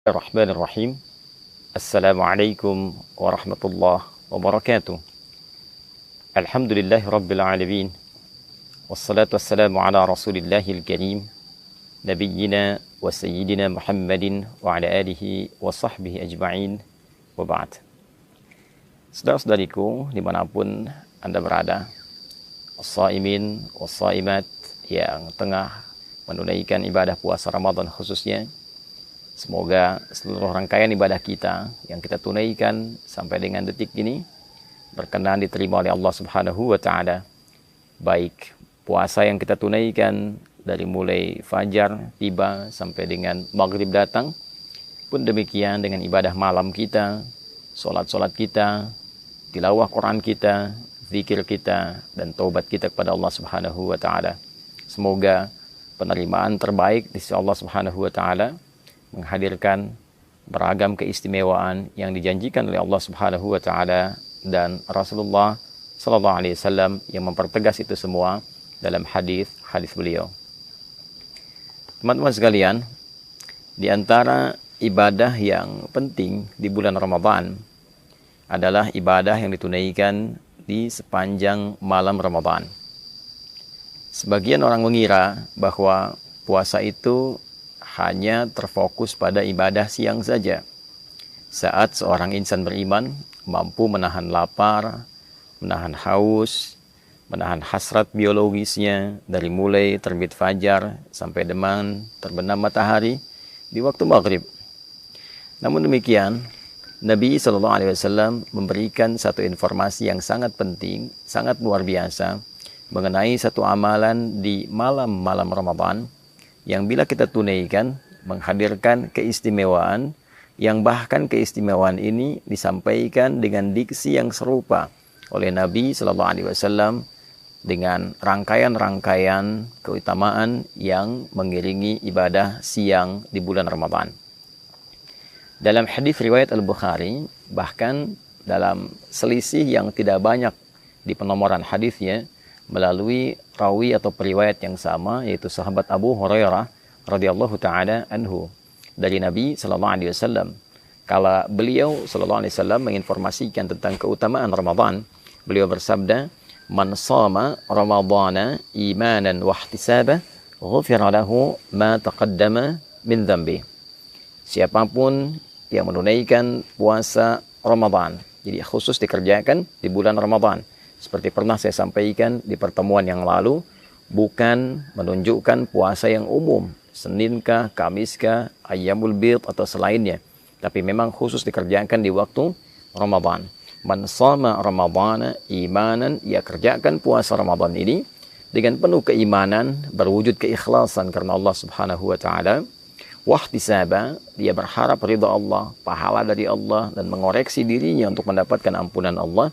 Bismillahirrahmanirrahim. Assalamualaikum warahmatullahi wabarakatuh. Alhamdulillahi rabbil alamin. Wassalatu wassalamu ala rasulillahil karim. Nabiyyina wa sayyidina Muhammadin wa ala alihi wa sahbihi ajma'in. Wa ba'd. Saudara-saudariku dimanapun Anda berada, as-saimin was-saimat yang tengah menunaikan ibadah puasa Ramadan khususnya, semoga seluruh rangkaian ibadah kita yang kita tunaikan sampai dengan detik ini berkenan diterima oleh Allah Subhanahu wa taala. Baik puasa yang kita tunaikan dari mulai fajar tiba sampai dengan maghrib datang, pun demikian dengan ibadah malam kita, solat-solat kita, tilawah Quran kita, zikir kita, dan taubat kita kepada Allah Subhanahu wa taala. Semoga penerimaan terbaik di sisi Allah Subhanahu wa taala menghadirkan beragam keistimewaan yang dijanjikan oleh Allah Subhanahu wa taala dan Rasulullah sallallahu alaihi wasallam yang mempertegas itu semua dalam hadis beliau. Teman-teman sekalian, di antara ibadah yang penting di bulan Ramadan adalah ibadah yang ditunaikan di sepanjang malam Ramadan. Sebagian orang mengira bahwa puasa itu hanya terfokus pada ibadah siang saja. Saat seorang insan beriman mampu menahan lapar, menahan haus, menahan hasrat biologisnya dari mulai terbit fajar sampai dengan terbenam matahari di waktu maghrib. Namun demikian, Nabi SAW memberikan satu informasi yang sangat penting, sangat luar biasa mengenai satu amalan di malam-malam Ramadan yang bila kita tunaikan menghadirkan keistimewaan yang bahkan keistimewaan ini disampaikan dengan diksi yang serupa oleh Nabi Sallallahu Alaihi Wasallam dengan rangkaian-rangkaian keutamaan yang mengiringi ibadah siang di bulan Ramadan. Dalam hadis riwayat Al-Bukhari, bahkan dalam selisih yang tidak banyak di penomoran hadisnya, melalui rawi atau periwayat yang sama, yaitu sahabat Abu Hurairah radhiyallahu taala anhu dari Nabi sallallahu alaihi wasallam. Kala beliau sallallahu alaihi wasallam menginformasikan tentang keutamaan Ramadan, beliau bersabda, "Man shama Ramadhana imanan wa ihtisaban, ghufira lahu ma taqaddama min dhanbi." Siapapun yang menunaikan puasa Ramadan, jadi khusus dikerjakan di bulan Ramadan. Seperti pernah saya sampaikan di pertemuan yang lalu, bukan menunjukkan puasa yang umum, Seninkah, Kamiskah, Ayyamul Bid atau selainnya, tapi memang khusus dikerjakan di waktu Ramadan. Man shama Ramadhana imanan, ia kerjakan puasa Ramadan ini dengan penuh keimanan, berwujud keikhlasan karena Allah Subhanahu wa taala. Wahtisaba, dia berharap ridha Allah, pahala dari Allah, dan mengoreksi dirinya untuk mendapatkan ampunan Allah.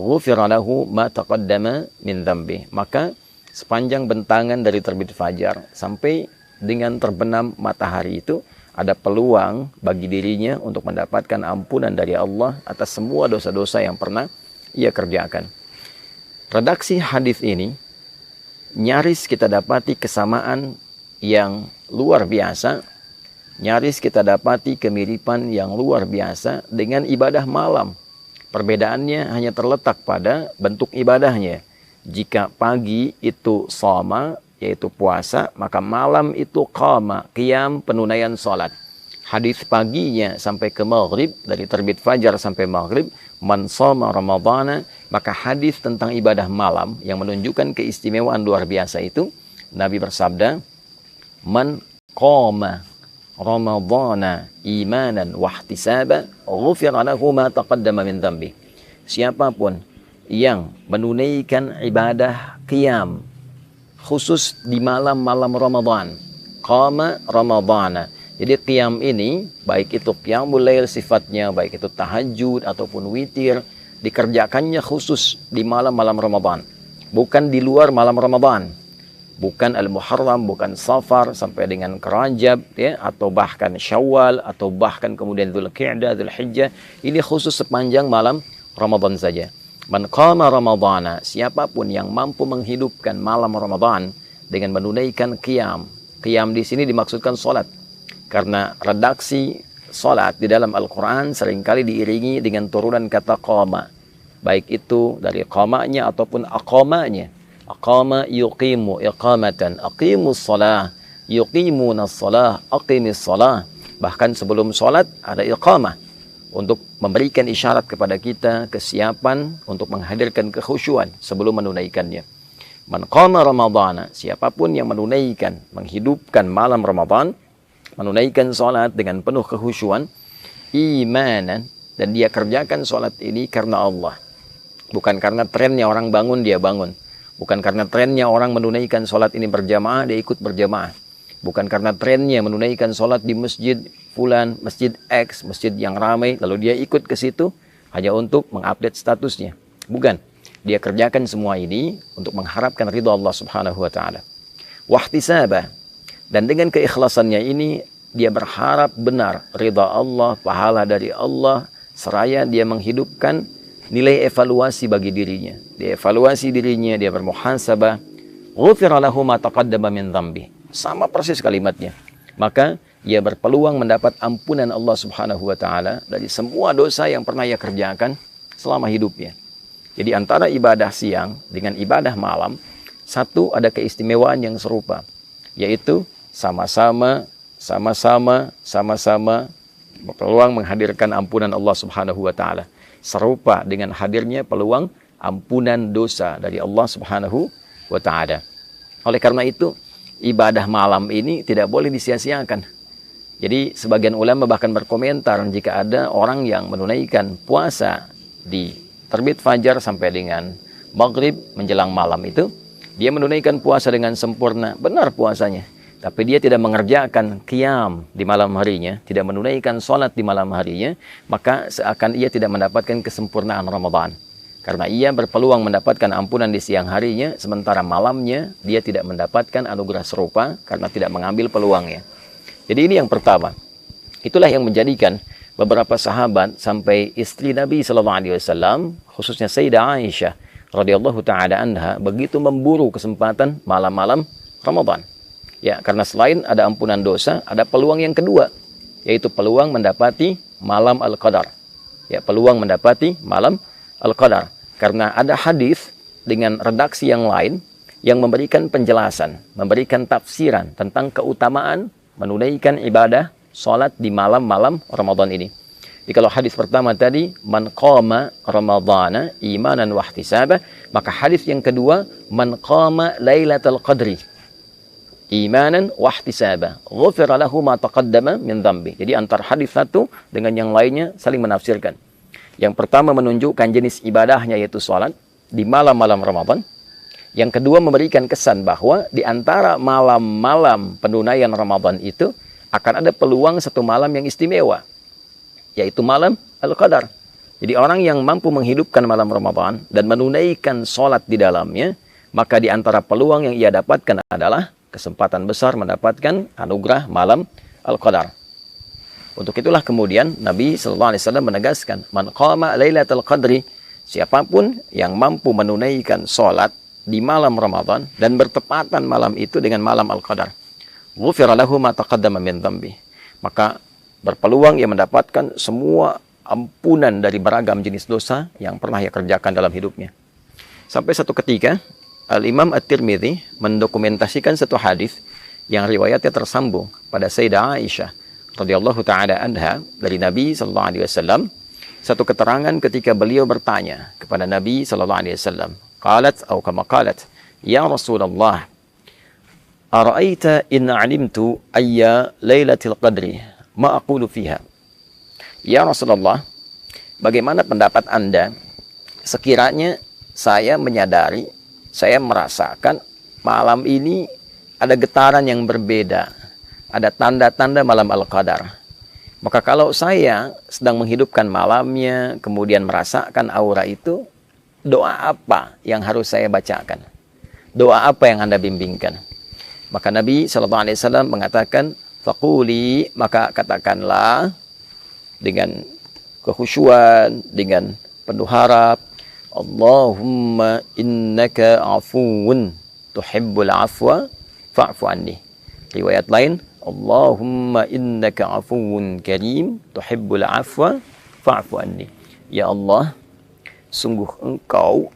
Ghufira lahu ma taqaddama min dhanbi, maka sepanjang bentangan dari terbit fajar sampai dengan terbenam matahari itu ada peluang bagi dirinya untuk mendapatkan ampunan dari Allah atas semua dosa-dosa yang pernah ia kerjakan. Redaksi hadis ini nyaris kita dapati kesamaan yang luar biasa, nyaris kita dapati kemiripan yang luar biasa dengan ibadah malam. Perbedaannya hanya terletak pada bentuk ibadahnya. Jika pagi itu shoma, yaitu puasa, maka malam itu qama, qiyam, penunaian salat. Hadis paginya sampai ke maghrib, dari terbit fajar sampai maghrib, man shoma Ramadhana, maka hadis tentang ibadah malam yang menunjukkan keistimewaan luar biasa itu, Nabi bersabda, man qama Ramadhana imanan wahtisaba, ghufira lahu ma taqaddama min dhanbi. Siapapun yang menunaikan ibadah qiyam khusus di malam-malam Ramadan, qama Ramadhana. Jadi qiyam ini baik itu qiyamul lail sifatnya, baik itu tahajud ataupun witir, dikerjakannya khusus di malam-malam Ramadan, bukan di luar malam Ramadan. Bukan Al-Muharram, bukan Safar sampai dengan Rajab, ya, atau bahkan Syawal, atau bahkan kemudian Dzulqa'dah, Dzulhijjah. Ini khusus sepanjang malam Ramadan saja. Man qama Ramadhana, siapapun yang mampu menghidupkan malam Ramadan dengan menunaikan qiyam. Qiyam di sini dimaksudkan salat. Karena redaksi salat di dalam Al-Quran seringkali diiringi dengan turunan kata qama. Baik itu dari qamanya ataupun aqamanya. Aqama yuqimu iqamatan. Aqimus salah. Yuqimunas salah. Aqimis salah. Bahkan sebelum salat ada iqamah. Untuk memberikan isyarat kepada kita kesiapan untuk menghadirkan kekhusyuan sebelum menunaikannya. Man qama ramadhana, siapapun yang menunaikan, menghidupkan malam Ramadan, menunaikan salat dengan penuh kekhusyuan, imanan, dan dia kerjakan salat ini karena Allah. Bukan karena trennya orang bangun, dia bangun. Bukan karena trennya orang menunaikan salat ini berjamaah, dia ikut berjamaah. Bukan karena trennya menunaikan salat di masjid fulan, masjid X, masjid yang ramai, lalu dia ikut ke situ hanya untuk mengupdate statusnya. Bukan. Dia kerjakan semua ini untuk mengharapkan ridha Allah Subhanahu wa taala. Wahtisabah, dan dengan keikhlasannya ini dia berharap benar ridha Allah, pahala dari Allah, seraya dia menghidupkan nilai evaluasi bagi dirinya. Dia evaluasi dirinya, dia bermuhasabah. Ghufira lahu ma taqaddama min dhanbi. Sama persis kalimatnya. Maka ia berpeluang mendapat ampunan Allah Subhanahu wa taala dari semua dosa yang pernah ia kerjakan selama hidupnya. Jadi antara ibadah siang dengan ibadah malam, satu ada keistimewaan yang serupa, yaitu sama-sama berpeluang menghadirkan ampunan Allah Subhanahu wa taala. Serupa dengan hadirnya peluang ampunan dosa dari Allah Subhanahu wa taala. Oleh karena itu, ibadah malam ini tidak boleh disia-siakan. Jadi sebagian ulama bahkan berkomentar jika ada orang yang menunaikan puasa di terbit fajar sampai dengan maghrib menjelang malam itu, dia menunaikan puasa dengan sempurna, benar puasanya. Tapi dia tidak mengerjakan qiyam di malam harinya, tidak menunaikan sholat di malam harinya, maka seakan ia tidak mendapatkan kesempurnaan Ramadan. Karena ia berpeluang mendapatkan ampunan di siang harinya, sementara malamnya dia tidak mendapatkan anugerah serupa karena tidak mengambil peluangnya. Jadi ini yang pertama. Itulah yang menjadikan beberapa sahabat sampai istri Nabi SAW, khususnya Sayyidah Aisyah radhiyallahu taala anha, begitu memburu kesempatan malam-malam Ramadan. Ya, karena selain ada ampunan dosa, ada peluang yang kedua, yaitu peluang mendapati malam Al-Qadar. Ya, peluang mendapati malam Al-Qadar. Karena ada hadis dengan redaksi yang lain yang memberikan penjelasan, memberikan tafsiran tentang keutamaan menunaikan ibadah salat di malam-malam Ramadan ini. Jadi kalau hadis pertama tadi, man qama ramadhana imanan wa ihtisaba, maka hadis yang kedua, man qama lailatul qadri imanan wa ihtisaba, ghufira lahu ma taqaddama min dhanbi. Jadi antara hadis satu dengan yang lainnya saling menafsirkan. Yang pertama menunjukkan jenis ibadahnya yaitu salat di malam-malam Ramadan. Yang kedua memberikan kesan bahwa di antara malam-malam penunaian Ramadan itu akan ada peluang satu malam yang istimewa, yaitu malam Al-Qadar. Jadi orang yang mampu menghidupkan malam Ramadan dan menunaikan sholat di dalamnya, maka di antara peluang yang ia dapatkan adalah kesempatan besar mendapatkan anugerah malam Al-Qadar. Untuk itulah kemudian Nabi SAW menegaskan, man qama lailatul qadri, siapapun yang mampu menunaikan sholat di malam Ramadan dan bertepatan malam itu dengan malam Al-Qadar, ghufira lahu ma taqaddama min dhanbi, maka berpeluang ia mendapatkan semua ampunan dari beragam jenis dosa yang pernah ia kerjakan dalam hidupnya. Sampai satu ketika Al-Imam At-Tirmidzi mendokumentasikan satu hadis yang riwayatnya tersambung pada Sayyidah Aisyah radhiyallahu taala anha dari Nabi sallallahu alaihi wasallam. Satu keterangan ketika beliau bertanya kepada Nabi sallallahu alaihi wasallam, qalat atau kama qalat, ya Rasulullah, ara'aita in 'alimtu ayya lailatul qadri ma aqulu fiha. Ya Rasulullah, bagaimana pendapat Anda sekiranya saya menyadari, saya merasakan malam ini ada getaran yang berbeda, ada tanda-tanda malam Al-Qadar. Maka kalau saya sedang menghidupkan malamnya, kemudian merasakan aura itu, doa apa yang harus saya bacakan? Doa apa yang Anda bimbingkan? Maka Nabi SAW mengatakan, faquli, maka katakanlah dengan kekhusyuan, dengan penuh harap, Allahumma innaka afuun tuhibbul afwa fa'fu anni. Riwayat lain, Allahumma innaka afuwun karim tuhibbul afwa fa'fu anni. Ya Allah, sungguh Engkau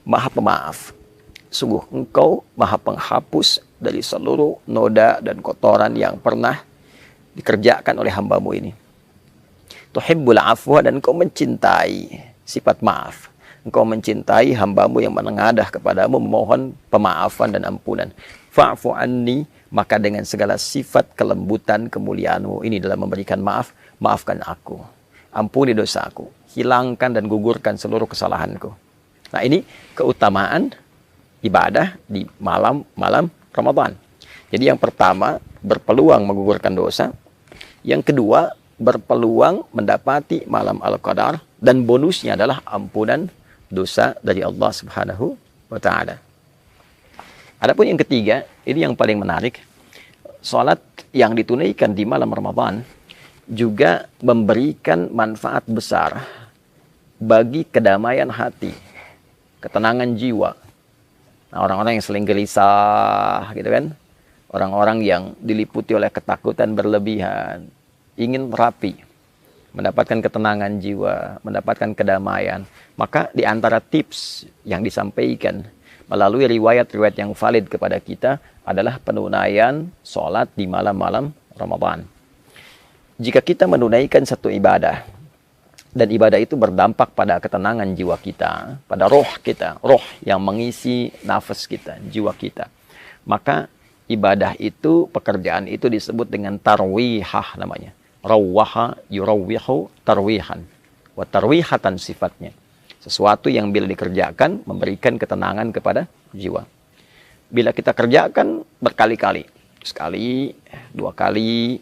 Maha Pemaaf. Sungguh Engkau Maha Penghapus dari seluruh noda dan kotoran yang pernah dikerjakan oleh hamba-Mu ini. Tuhibbul afwa, dan Engkau mencintai sifat maaf. Engkau mencintai hamba-Mu yang menengadah kepadamu, memohon pemaafan dan ampunan. Fa'fu anni, maka dengan segala sifat kelembutan kemuliaan-Mu ini dalam memberikan maaf, maafkan aku. Ampuni dosaku, hilangkan dan gugurkan seluruh kesalahanku. Nah, ini keutamaan ibadah di malam-malam Ramadan. Jadi yang pertama, berpeluang menggugurkan dosa. Yang kedua, berpeluang mendapati malam Al-Qadar, dan bonusnya adalah ampunan dosa dari Allah Subhanahu wa Ta'ala. Adapun yang ketiga, ini yang paling menarik. Salat yang ditunaikan di malam Ramadan juga memberikan manfaat besar bagi kedamaian hati, ketenangan jiwa. Nah, orang-orang yang sering gelisah gitu kan, orang-orang yang diliputi oleh ketakutan berlebihan, ingin rapi, mendapatkan ketenangan jiwa, mendapatkan kedamaian. Maka di antara tips yang disampaikan melalui riwayat-riwayat yang valid kepada kita adalah penunaian sholat di malam-malam Ramadan. Jika kita menunaikan satu ibadah, dan ibadah itu berdampak pada ketenangan jiwa kita, pada roh kita, roh yang mengisi nafas kita, jiwa kita, maka ibadah itu, pekerjaan itu disebut dengan tarwihah namanya. Rawwaha yurawwihu tarwihan. Wa tarwihatan sifatnya. Sesuatu yang bila dikerjakan memberikan ketenangan kepada jiwa. Bila kita kerjakan berkali-kali, sekali, dua kali,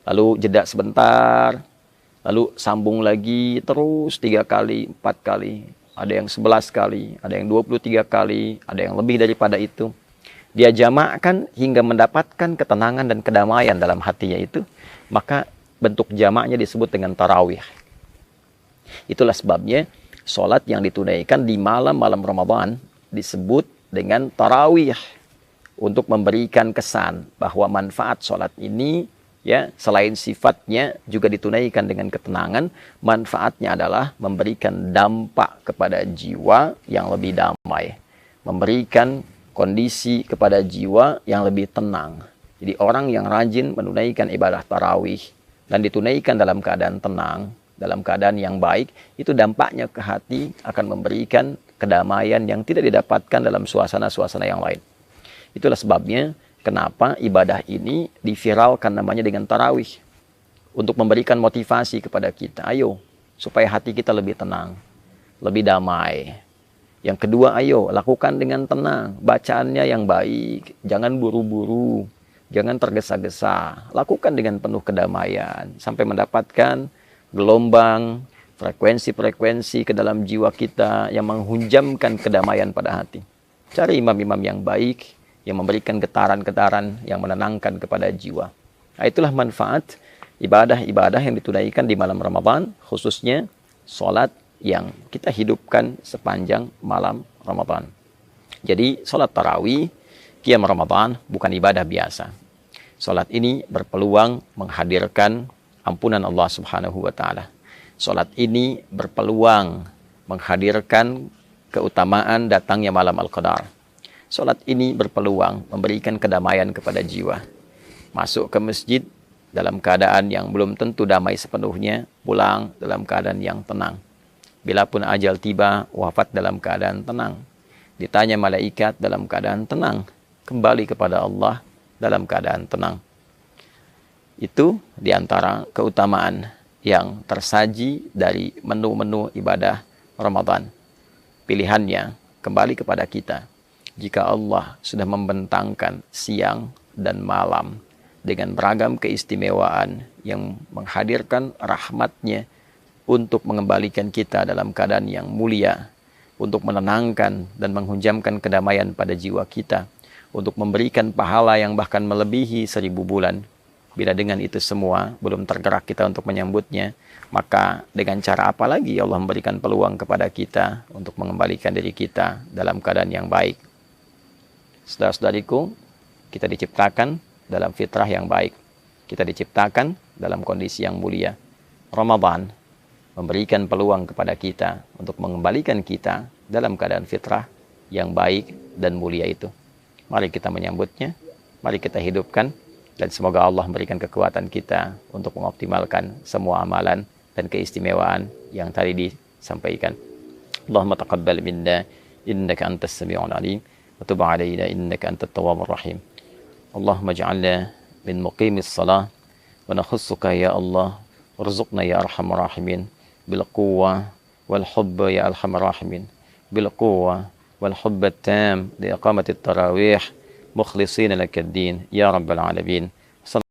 lalu jeda sebentar, lalu sambung lagi terus 3 kali, 4 kali, ada yang 11 kali, ada yang 23 kali, ada yang lebih daripada itu. Dia jamakkan hingga mendapatkan ketenangan dan kedamaian dalam hatinya itu, maka bentuk jamaknya disebut dengan tarawih. Itulah sebabnya sholat yang ditunaikan di malam-malam Ramadan disebut dengan tarawih, untuk memberikan kesan bahwa manfaat sholat ini, ya, selain sifatnya juga ditunaikan dengan ketenangan, manfaatnya adalah memberikan dampak kepada jiwa yang lebih damai, memberikan kondisi kepada jiwa yang lebih tenang. Jadi orang yang rajin menunaikan ibadah tarawih dan ditunaikan dalam keadaan tenang, dalam keadaan yang baik, itu dampaknya ke hati akan memberikan kedamaian yang tidak didapatkan dalam suasana-suasana yang lain. Itulah sebabnya kenapa ibadah ini diviralkan namanya dengan tarawih, untuk memberikan motivasi kepada kita. Ayo, supaya hati kita lebih tenang, lebih damai. Yang kedua, ayo lakukan dengan tenang, bacaannya yang baik, jangan buru-buru, jangan tergesa-gesa, lakukan dengan penuh kedamaian sampai mendapatkan gelombang, frekuensi-frekuensi ke dalam jiwa kita yang menghunjamkan kedamaian pada hati. Cari imam-imam yang baik, yang memberikan getaran-getaran yang menenangkan kepada jiwa. Nah, itulah manfaat ibadah-ibadah yang ditunaikan di malam Ramadan, khususnya sholat yang kita hidupkan sepanjang malam Ramadan. Jadi sholat tarawih, qiyam Ramadan bukan ibadah biasa. Sholat ini berpeluang menghadirkan ampunan Allah Subhanahu wa Ta'ala. Sholat ini berpeluang menghadirkan keutamaan datangnya malam Al-Qadar. Sholat ini berpeluang memberikan kedamaian kepada jiwa. Masuk ke masjid dalam keadaan yang belum tentu damai sepenuhnya, pulang dalam keadaan yang tenang. Bila pun ajal tiba, wafat dalam keadaan tenang. Ditanya malaikat dalam keadaan tenang. Kembali kepada Allah dalam keadaan tenang. Itu diantara keutamaan yang tersaji dari menu-menu ibadah Ramadan. Pilihannya kembali kepada kita. Jika Allah sudah membentangkan siang dan malam dengan beragam keistimewaan yang menghadirkan rahmatnya untuk mengembalikan kita dalam keadaan yang mulia, untuk menenangkan dan menghunjamkan kedamaian pada jiwa kita, untuk memberikan pahala yang bahkan melebihi 1000 bulan. Bila dengan itu semua belum tergerak kita untuk menyambutnya, maka dengan cara apa lagi Allah memberikan peluang kepada kita untuk mengembalikan diri kita dalam keadaan yang baik. Saudara-saudariku, kita diciptakan dalam fitrah yang baik. Kita diciptakan dalam kondisi yang mulia. Ramadan memberikan peluang kepada kita untuk mengembalikan kita dalam keadaan fitrah yang baik dan mulia itu. Mari kita menyambutnya, mari kita hidupkan, dan semoga Allah memberikan kekuatan kita untuk mengoptimalkan semua amalan dan keistimewaan yang tadi disampaikan. Allahumma taqabbal minna innaka antas sami'ul alim wa tub 'alaina innaka antat tawwabur rahim. Allahumma ij'alna min muqimis shalah wa nakhussuka ya Allah warzuqna ya arhamar rahimin bil quwwah wal hubb ya arhamar rahimin bil quwwah wal hubb at-tam li iqamati at-tarawih mukhlisina lak ad-din ya rabbal alamin.